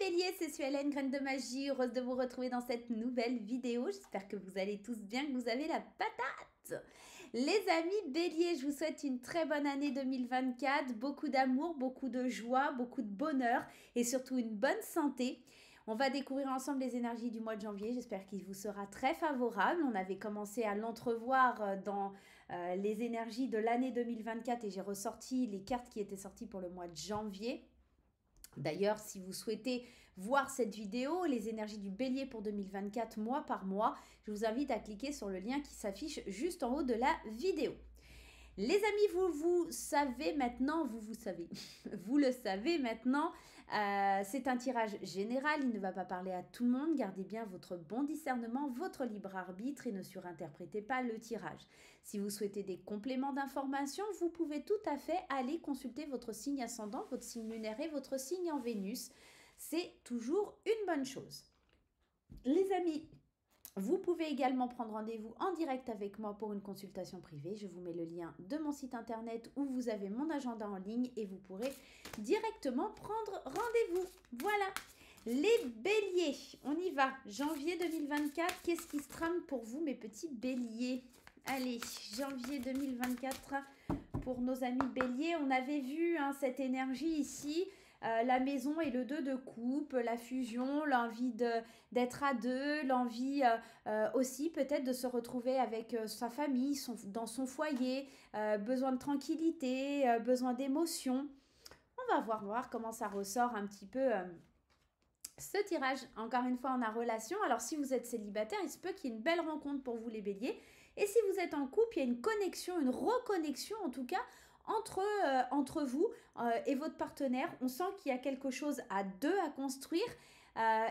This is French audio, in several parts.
Bélier, c'est Suelen, graine de magie, heureuse de vous retrouver dans cette nouvelle vidéo. J'espère que vous allez tous bien, que vous avez la patate. Les amis Bélier, je vous souhaite une très bonne année 2024, beaucoup d'amour, beaucoup de joie, beaucoup de bonheur et surtout une bonne santé. On va découvrir ensemble les énergies du mois de janvier, j'espère qu'il vous sera très favorable. On avait commencé à l'entrevoir dans les énergies de l'année 2024 et j'ai ressorti les cartes qui étaient sorties pour le mois de janvier. D'ailleurs, si vous souhaitez voir cette vidéo, les énergies du Bélier pour 2024 mois par mois, je vous invite à cliquer sur le lien qui s'affiche juste en haut de la vidéo. Les amis, vous savez maintenant, vous savez, vous le savez maintenant, c'est un tirage général, il ne va pas parler à tout le monde, gardez bien votre bon discernement, votre libre arbitre et ne surinterprétez pas le tirage. Si vous souhaitez des compléments d'information, vous pouvez tout à fait aller consulter votre signe ascendant, votre signe lunaire et votre signe en Vénus. C'est toujours une bonne chose. Les amis, vous pouvez également prendre rendez-vous en direct avec moi pour une consultation privée. Je vous mets le lien de mon site internet où vous avez mon agenda en ligne et vous pourrez directement prendre rendez-vous. Voilà, les béliers, on y va. Janvier 2024, qu'est-ce qui se trame pour vous mes petits béliers? Allez, janvier 2024 pour nos amis béliers. On avait vu cette énergie ici. La maison et le 2 de coupe, la fusion, l'envie d'être à deux, l'envie aussi peut-être de se retrouver avec sa famille, dans son foyer, besoin de tranquillité, besoin d'émotion. On va voir comment ça ressort un petit peu ce tirage. Encore une fois, on a relation. Alors si vous êtes célibataire, il se peut qu'il y ait une belle rencontre pour vous les béliers. Et si vous êtes en couple, il y a une connexion, une reconnexion en tout cas, entre vous et votre partenaire. On sent qu'il y a quelque chose à deux à construire.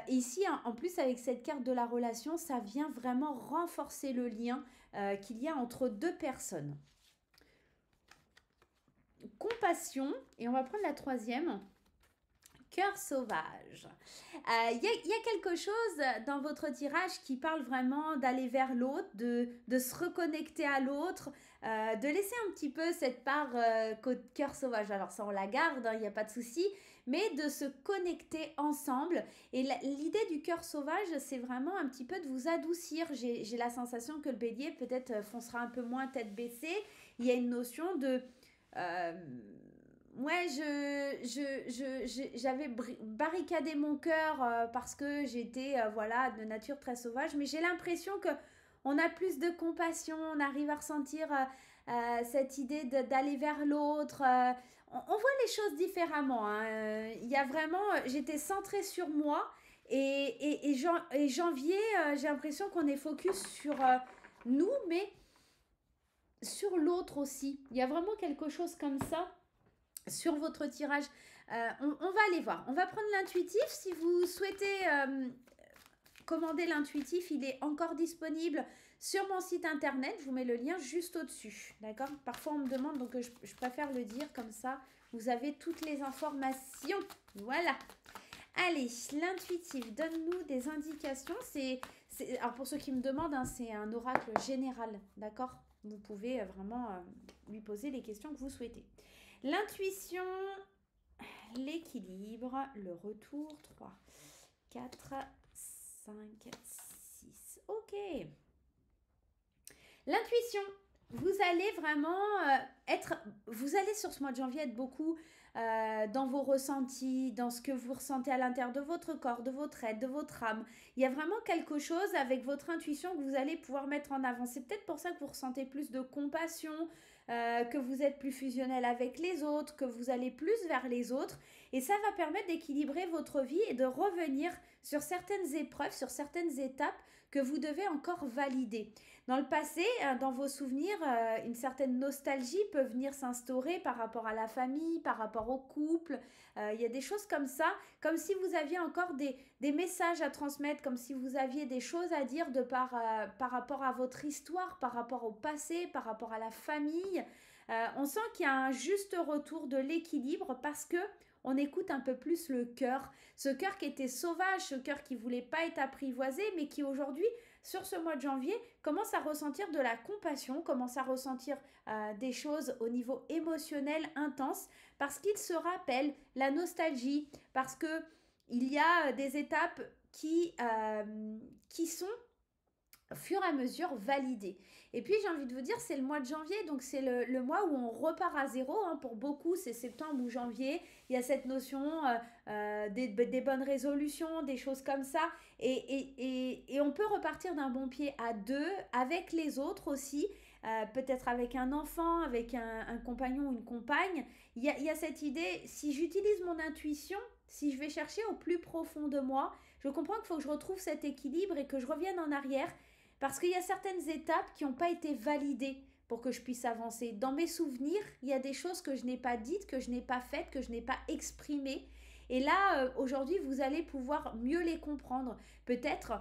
Ici, en plus, avec cette carte de la relation, ça vient vraiment renforcer le lien qu'il y a entre deux personnes. Compassion, et on va prendre la troisième. Cœur sauvage. Il y a quelque chose dans votre tirage qui parle vraiment d'aller vers l'autre, de se reconnecter à l'autre, de laisser un petit peu cette part cœur sauvage. Alors ça, on la garde, il n'y a pas de souci, mais de se connecter ensemble. Et l'idée du cœur sauvage, c'est vraiment un petit peu de vous adoucir. J'ai la sensation que le bélier peut-être foncera un peu moins tête baissée. Il y a une notion de... Ouais, j'avais barricadé mon cœur parce que j'étais voilà, de nature très sauvage, mais j'ai l'impression que on a plus de compassion, on arrive à ressentir cette idée d'aller vers l'autre. On voit les choses différemment. Il y a vraiment, j'étais centrée sur moi et janvier, j'ai l'impression qu'on est focus sur nous, mais sur l'autre aussi. Il y a vraiment quelque chose comme ça. Sur votre tirage, on va aller voir. On va prendre l'intuitif. Si vous souhaitez commander l'intuitif, il est encore disponible sur mon site internet. Je vous mets le lien juste au-dessus. D'accord? Parfois, on me demande, donc je préfère le dire comme ça. Vous avez toutes les informations. Voilà. Allez, l'intuitif, donne-nous des indications. Alors, pour ceux qui me demandent, c'est un oracle général. D'accord? Vous pouvez vraiment lui poser les questions que vous souhaitez. L'intuition, l'équilibre, le retour, 3, 4, 5, 6. Ok. L'intuition, vous allez vraiment vous allez sur ce mois de janvier être beaucoup dans vos ressentis, dans ce que vous ressentez à l'intérieur de votre corps, de votre être, de votre âme. Il y a vraiment quelque chose avec votre intuition que vous allez pouvoir mettre en avant. C'est peut-être pour ça que vous ressentez plus de compassion, que vous êtes plus fusionnel avec les autres, que vous allez plus vers les autres. Et ça va permettre d'équilibrer votre vie et de revenir sur certaines épreuves, sur certaines étapes que vous devez encore valider. Dans le passé, dans vos souvenirs, une certaine nostalgie peut venir s'instaurer par rapport à la famille, par rapport au couple. Il y a des choses comme ça, comme si vous aviez encore des messages à transmettre, comme si vous aviez des choses à dire par rapport à votre histoire, par rapport au passé, par rapport à la famille. On sent qu'il y a un juste retour de l'équilibre parce que on écoute un peu plus le cœur. Ce cœur qui était sauvage, ce cœur qui ne voulait pas être apprivoisé, mais qui aujourd'hui, sur ce mois de janvier, commence à ressentir de la compassion, commence à ressentir des choses au niveau émotionnel intense, parce qu'il se rappelle la nostalgie, parce que il y a des étapes qui sont au fur et à mesure validées. Et puis j'ai envie de vous dire, c'est le mois de janvier, donc c'est le mois où on repart à zéro. Hein. Pour beaucoup, c'est septembre ou janvier. Il y a cette notion des bonnes résolutions, des choses comme ça. Et on peut repartir d'un bon pied à deux, avec les autres aussi. Peut-être avec un enfant, avec un compagnon ou une compagne. Il y a cette idée, si j'utilise mon intuition, si je vais chercher au plus profond de moi, je comprends qu'il faut que je retrouve cet équilibre et que je revienne en arrière parce qu'il y a certaines étapes qui n'ont pas été validées pour que je puisse avancer. Dans mes souvenirs, il y a des choses que je n'ai pas dites, que je n'ai pas faites, que je n'ai pas exprimées. Et là, aujourd'hui, vous allez pouvoir mieux les comprendre. Peut-être,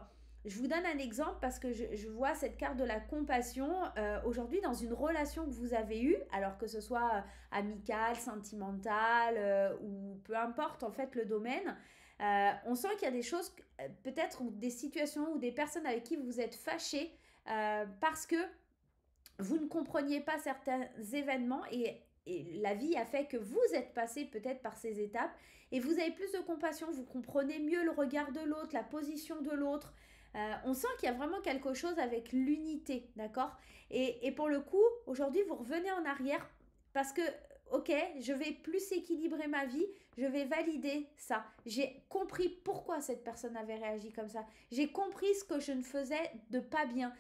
je vous donne un exemple parce que je vois cette carte de la compassion aujourd'hui dans une relation que vous avez eue, alors que ce soit amicale, sentimentale ou peu importe en fait le domaine. On sent qu'il y a des choses, peut-être des situations ou des personnes avec qui vous êtes fâchés parce que vous ne compreniez pas certains événements et la vie a fait que vous êtes passé peut-être par ces étapes et vous avez plus de compassion, vous comprenez mieux le regard de l'autre, la position de l'autre. On sent qu'il y a vraiment quelque chose avec l'unité, d'accord? Et pour le coup, aujourd'hui, vous revenez en arrière parce que, ok, je vais plus équilibrer ma vie, je vais valider ça. J'ai compris pourquoi cette personne avait réagi comme ça. J'ai compris ce que je ne faisais de pas bien.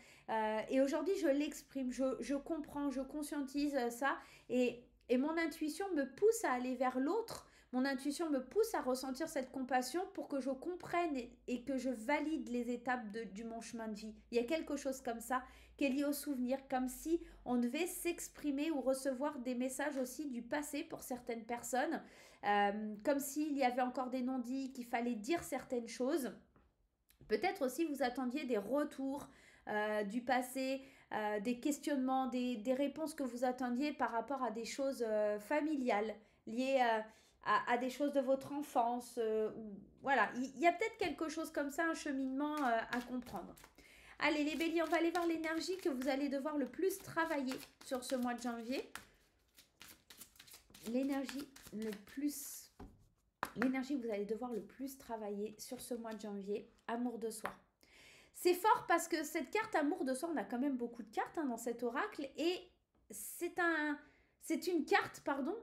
Et aujourd'hui, je l'exprime, je comprends, je conscientise ça. Et mon intuition me pousse à aller vers l'autre. Mon intuition me pousse à ressentir cette compassion pour que je comprenne et que je valide les étapes de mon chemin de vie. Il y a quelque chose comme ça qui est lié au souvenir, comme si on devait s'exprimer ou recevoir des messages aussi du passé pour certaines personnes, comme s'il y avait encore des non-dits, qu'il fallait dire certaines choses. Peut-être aussi vous attendiez des retours du passé, des questionnements, des réponses que vous attendiez par rapport à des choses familiales liées à des choses de votre enfance. Voilà, il y a peut-être quelque chose comme ça, un cheminement à comprendre. Allez les béliers, on va aller voir l'énergie que vous allez devoir le plus travailler sur ce mois de janvier. L'énergie que vous allez devoir le plus travailler sur ce mois de janvier, amour de soi. C'est fort parce que cette carte amour de soi, on a quand même beaucoup de cartes dans cet oracle et c'est une carte, pardon,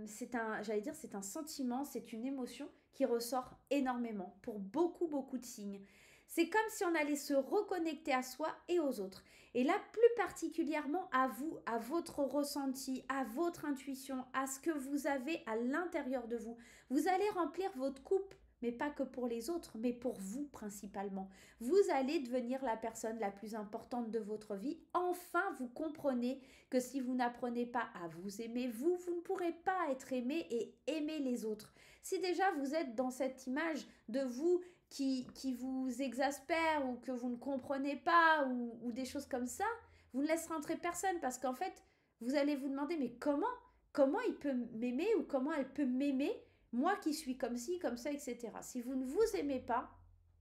c'est un sentiment, c'est une émotion qui ressort énormément pour beaucoup, beaucoup de signes. C'est comme si on allait se reconnecter à soi et aux autres. Et là, plus particulièrement à vous, à votre ressenti, à votre intuition, à ce que vous avez à l'intérieur de vous. Vous allez remplir votre coupe, mais pas que pour les autres, mais pour vous principalement. Vous allez devenir la personne la plus importante de votre vie. Enfin, vous comprenez que si vous n'apprenez pas à vous aimer, vous ne pourrez pas être aimé et aimer les autres. Si déjà vous êtes dans cette image de vous qui vous exaspère ou que vous ne comprenez pas ou des choses comme ça, vous ne laisserez entrer personne parce qu'en fait, vous allez vous demander mais comment il peut m'aimer ou comment elle peut m'aimer, moi qui suis comme ci, comme ça, etc. Si vous ne vous aimez pas,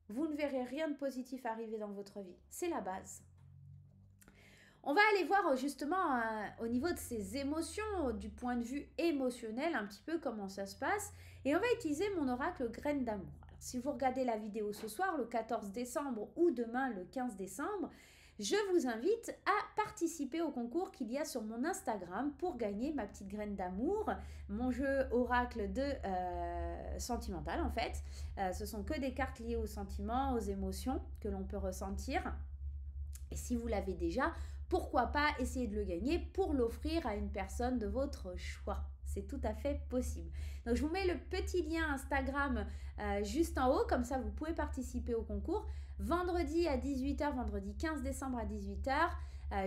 vous ne verrez rien de positif arriver dans votre vie. C'est la base. On va aller voir justement au niveau de ces émotions, du point de vue émotionnel, un petit peu comment ça se passe. Et on va utiliser mon oracle graine d'amour. Alors, si vous regardez la vidéo ce soir, le 14 décembre ou demain, le 15 décembre, je vous invite à participer au concours qu'il y a sur mon Instagram pour gagner ma petite graine d'amour, mon jeu oracle de sentimental en fait. Ce sont que des cartes liées aux sentiments, aux émotions que l'on peut ressentir. Et si vous l'avez déjà, pourquoi pas essayer de le gagner pour l'offrir à une personne de votre choix. C'est tout à fait possible. Donc je vous mets le petit lien Instagram juste en haut, comme ça vous pouvez participer au concours. Vendredi à 18h, vendredi 15 décembre à 18h,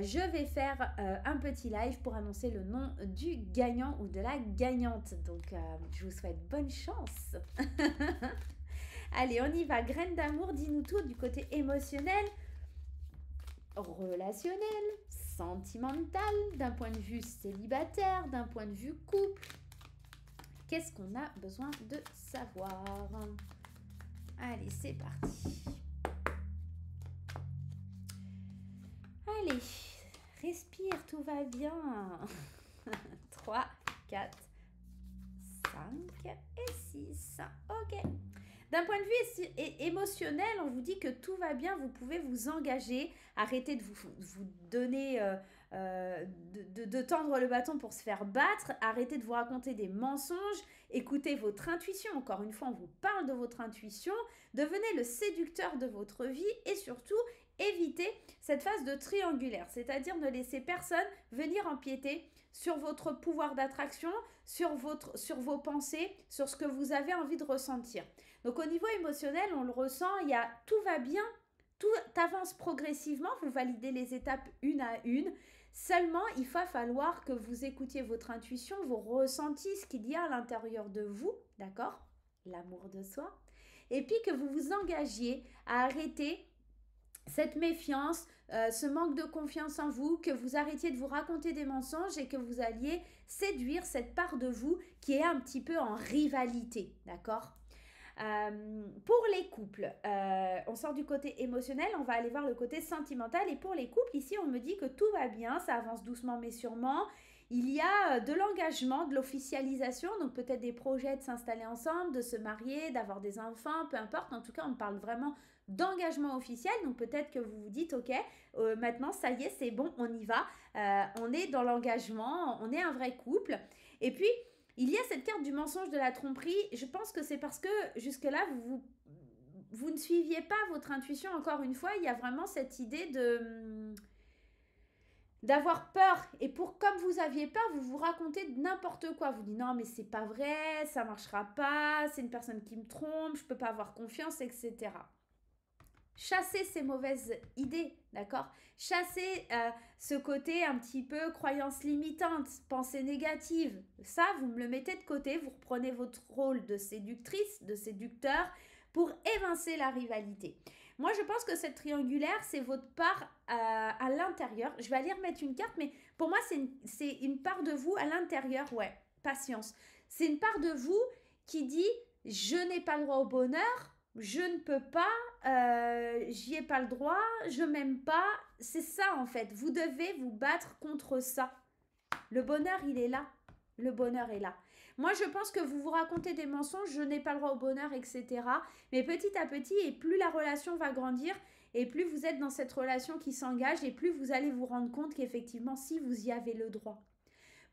je vais faire un petit live pour annoncer le nom du gagnant ou de la gagnante. Donc je vous souhaite bonne chance. Allez, on y va. Graine d'amour, dis-nous tout du côté émotionnel, relationnel, sentimental, d'un point de vue célibataire, d'un point de vue couple. Qu'est-ce qu'on a besoin de savoir? Allez, c'est parti. Allez, respire, tout va bien. 3, 4, 5 et 6. Ok. D'un point de vue émotionnel, on vous dit que tout va bien, vous pouvez vous engager, arrêtez de vous donner, de tendre le bâton pour se faire battre, arrêtez de vous raconter des mensonges, écoutez votre intuition, encore une fois, on vous parle de votre intuition, devenez le séducteur de votre vie et surtout, évitez cette phase de triangulaire, c'est-à-dire ne laissez personne venir empiéter sur votre pouvoir d'attraction, sur vos pensées, sur ce que vous avez envie de ressentir. Donc au niveau émotionnel, on le ressent, tout va bien, tout avance progressivement, vous validez les étapes une à une. Seulement, il va falloir que vous écoutiez votre intuition, vos ressentis, ce qu'il y a à l'intérieur de vous, d'accord? L'amour de soi. Et puis que vous vous engagiez à arrêter cette méfiance, ce manque de confiance en vous, que vous arrêtiez de vous raconter des mensonges et que vous alliez séduire cette part de vous qui est un petit peu en rivalité, d'accord? Pour les couples, on sort du côté émotionnel, on va aller voir le côté sentimental. Et pour les couples, ici, on me dit que tout va bien, ça avance doucement mais sûrement. Il y a de l'engagement, de l'officialisation, donc peut-être des projets de s'installer ensemble, de se marier, d'avoir des enfants, peu importe. En tout cas, on parle vraiment d'engagement officiel. Donc peut-être que vous vous dites, ok, maintenant, ça y est, c'est bon, on y va. On est dans l'engagement, on est un vrai couple. Et puis, il y a cette carte du mensonge de la tromperie. Je pense que c'est parce que jusque-là, vous ne suiviez pas votre intuition. Encore une fois, il y a vraiment cette idée d'avoir peur. Et comme vous aviez peur, vous vous racontez n'importe quoi. Vous dites non, mais c'est pas vrai, ça marchera pas, c'est une personne qui me trompe, je peux pas avoir confiance, etc. Chassez ces mauvaises idées, d'accord? Chassez ce côté un petit peu croyance limitante, pensée négative. Ça, vous me le mettez de côté, vous reprenez votre rôle de séductrice, de séducteur pour évincer la rivalité. Moi, je pense que cette triangulaire, c'est votre part à l'intérieur. Je vais aller remettre une carte, mais pour moi, c'est une part de vous à l'intérieur. Ouais, patience. C'est une part de vous qui dit « Je n'ai pas le droit au bonheur, je ne peux pas, j'y ai pas le droit, je m'aime pas. » C'est ça, en fait. Vous devez vous battre contre ça. Le bonheur, il est là. Le bonheur est là. Moi, je pense que vous vous racontez des mensonges, je n'ai pas le droit au bonheur, etc. Mais petit à petit, et plus la relation va grandir, et plus vous êtes dans cette relation qui s'engage, et plus vous allez vous rendre compte qu'effectivement, si vous y avez le droit.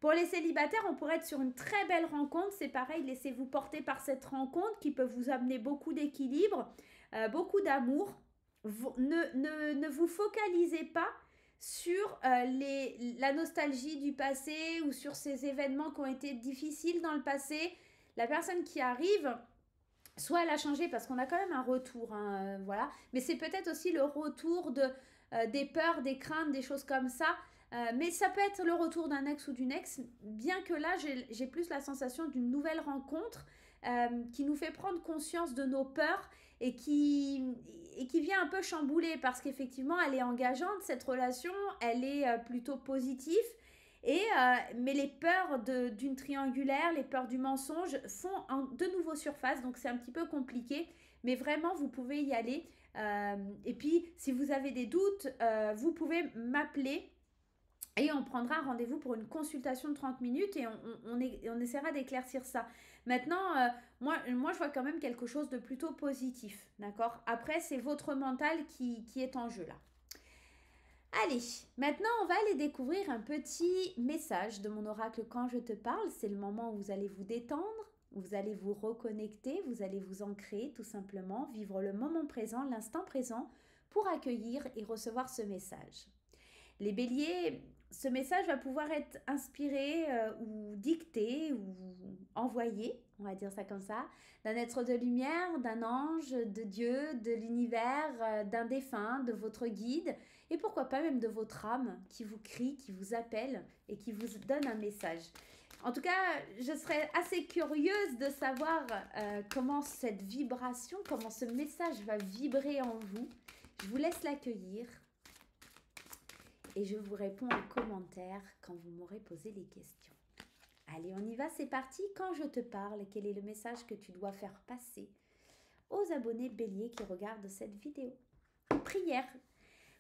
Pour les célibataires, on pourrait être sur une très belle rencontre. C'est pareil, laissez-vous porter par cette rencontre qui peut vous amener beaucoup d'équilibre, beaucoup d'amour. Ne vous focalisez pas sur la nostalgie du passé ou sur ces événements qui ont été difficiles dans le passé. La personne qui arrive, soit elle a changé parce qu'on a quand même un retour, hein, voilà. Mais c'est peut-être aussi le retour des peurs, des craintes, des choses comme ça. Mais ça peut être le retour d'un ex ou d'une ex, bien que là, j'ai plus la sensation d'une nouvelle rencontre qui nous fait prendre conscience de nos peurs et qui vient un peu chambouler parce qu'effectivement, elle est engageante, cette relation, elle est plutôt positive. Mais les peurs d'une triangulaire, les peurs du mensonge font de nouveau surface, donc c'est un petit peu compliqué, mais vraiment, vous pouvez y aller. Et puis, si vous avez des doutes, vous pouvez m'appeler. Et on prendra un rendez-vous pour une consultation de 30 minutes et on essaiera d'éclaircir ça. Maintenant, moi, je vois quand même quelque chose de plutôt positif, d'accord? Après, c'est votre mental qui est en jeu là. Allez, maintenant, on va aller découvrir un petit message de mon oracle quand je te parle. C'est le moment où vous allez vous détendre, vous allez vous reconnecter, vous allez vous ancrer tout simplement, vivre le moment présent, l'instant présent pour accueillir et recevoir ce message. Les béliers, ce message va pouvoir être inspiré ou dicté ou envoyé, on va dire ça comme ça, d'un être de lumière, d'un ange, de Dieu, de l'univers, d'un défunt, de votre guide et pourquoi pas même de votre âme qui vous crie, qui vous appelle et qui vous donne un message. En tout cas, je serais assez curieuse de savoir comment cette vibration, comment ce message va vibrer en vous. Je vous laisse l'accueillir. Et je vous réponds en commentaire quand vous m'aurez posé les questions. Allez, on y va, c'est parti. Quand je te parle, quel est le message que tu dois faire passer aux abonnés béliers qui regardent cette vidéo? Prière.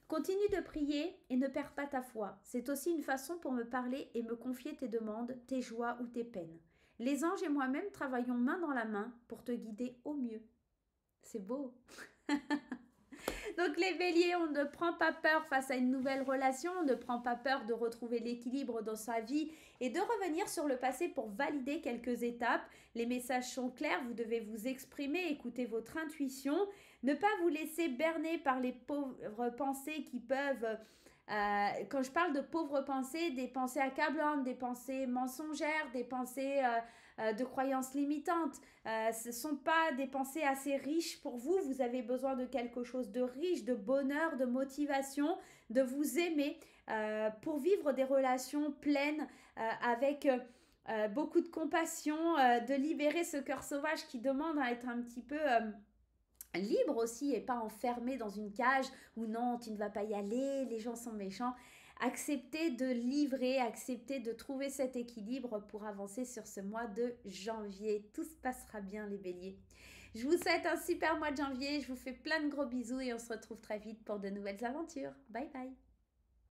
Continue de prier et ne perds pas ta foi. C'est aussi une façon pour me parler et me confier tes demandes, tes joies ou tes peines. Les anges et moi-même travaillons main dans la main pour te guider au mieux. c'est beau. Donc les béliers, on ne prend pas peur face à une nouvelle relation, on ne prend pas peur de retrouver l'équilibre dans sa vie et de revenir sur le passé pour valider quelques étapes. Les messages sont clairs, vous devez vous exprimer, écouter votre intuition, ne pas vous laisser berner par les pauvres pensées qui peuvent... quand je parle de pauvres pensées, des pensées accablantes, des pensées mensongères, des pensées de croyances limitantes. Ce ne sont pas des pensées assez riches pour vous. Vous avez besoin de quelque chose de riche, de bonheur, de motivation, de vous aimer pour vivre des relations pleines avec beaucoup de compassion, de libérer ce cœur sauvage qui demande à être un petit peu... libre aussi et pas enfermé dans une cage où non, tu ne vas pas y aller, les gens sont méchants. Acceptez de livrer, acceptez de trouver cet équilibre pour avancer sur ce mois de janvier. Tout se passera bien les béliers. Je vous souhaite un super mois de janvier, je vous fais plein de gros bisous et on se retrouve très vite pour de nouvelles aventures. Bye bye.